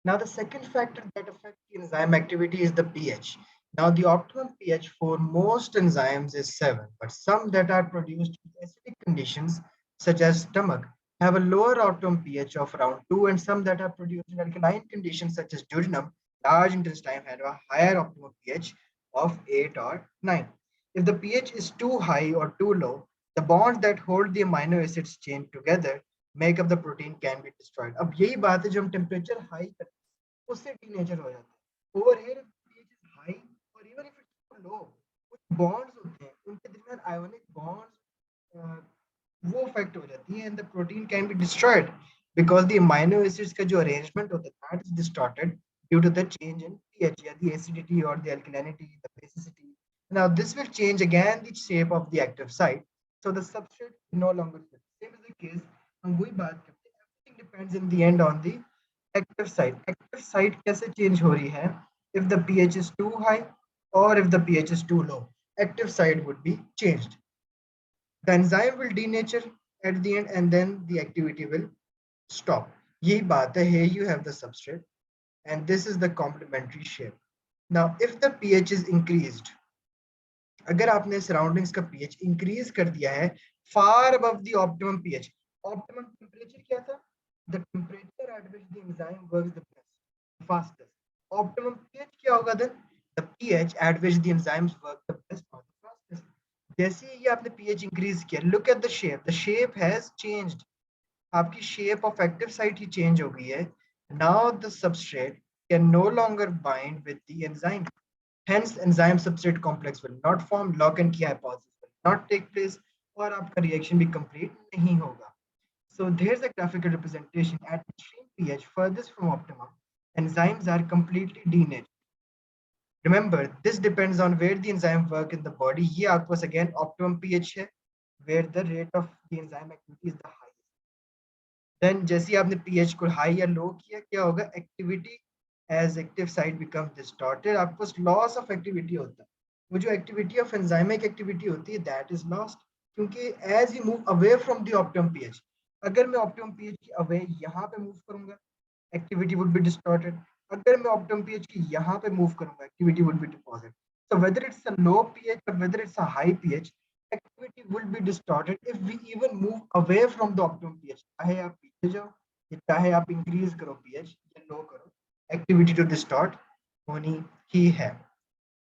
Now, the second factor that affects the enzyme activity is the pH. Now, the optimum pH for most enzymes is 7, but some that are produced in acidic conditions, such as stomach, have a lower optimum pH of around 2, and some that are produced in alkaline conditions, such as duodenum, large intestine, have a higher optimum pH of 8 or 9. If the pH is too high or too low, the bonds that hold the amino acids chain together make up the protein can be destroyed. अब यही बात है जो हम temperature high उससे denature हो जाता है over here pH is high or even if it's low कुछ bonds होते हैं उनके दरमियान ionic bonds वो affect हो जाती हैं and the protein can be destroyed because the amino acids का जो arrangement होता है that is distorted due to the change in pH या the acidity or the alkalinity the basicity. Now this will change again the shape of the active site, so the substrate no longer fits. Same is the case हम वही बात करते हैं, everything depends in the end on the active site. Active site कैसे change हो रही है? If the pH is too high or if the pH is too low, active site would be changed. The enzyme will denature at the end and then the activity will stop. यही बात है. Here you have the substrate and this is the complementary shape. Now if the pH is increased, अगर आपने surroundings का pH increase कर दिया है far above the optimum pH, optimum temperature क्या था? The temperature at which the enzyme works the best, fastest. Optimum pH क्या होगा then? The pH at which the enzymes work the best or the fastest. जैसे ही आपने pH increase किया, look at the shape. The shape has changed. आपकी shape of active site he change हो गई है. Now the substrate can no longer bind with the enzyme. Hence, enzyme substrate complex will not form, lock and key hypothesis will not take place, और आपका reaction भी complete नहीं होगा. So there's a graphical representation at extreme pH furthest from optimum. Enzymes are completely denatured. Remember, this depends on where the enzyme work in the body. ये आपके पास again optimum pH है, where the rate of the enzyme activity is the highest. Then जैसे ही आपने pH को high या low किया, क्या होगा? Activity as active site becomes distorted, आपके पास loss of activity होता है. वो जो activity of enzymic activity होती है, that is lost. क्योंकि as you move away from the optimum pH, अगर मैं optimum pH की away यहाँ पे move करूँगा, activity would be distorted. अगर मैं optimum pH की यहाँ पे move करूँगा, activity would be deposited. So whether it's a low pH or whether it's a high pH, activity will be distorted if we even move away from the optimum pH. चाहे आप पीछे जाओ या चाहे आप increase करो pH या low करो, activity to distort होनी ही है.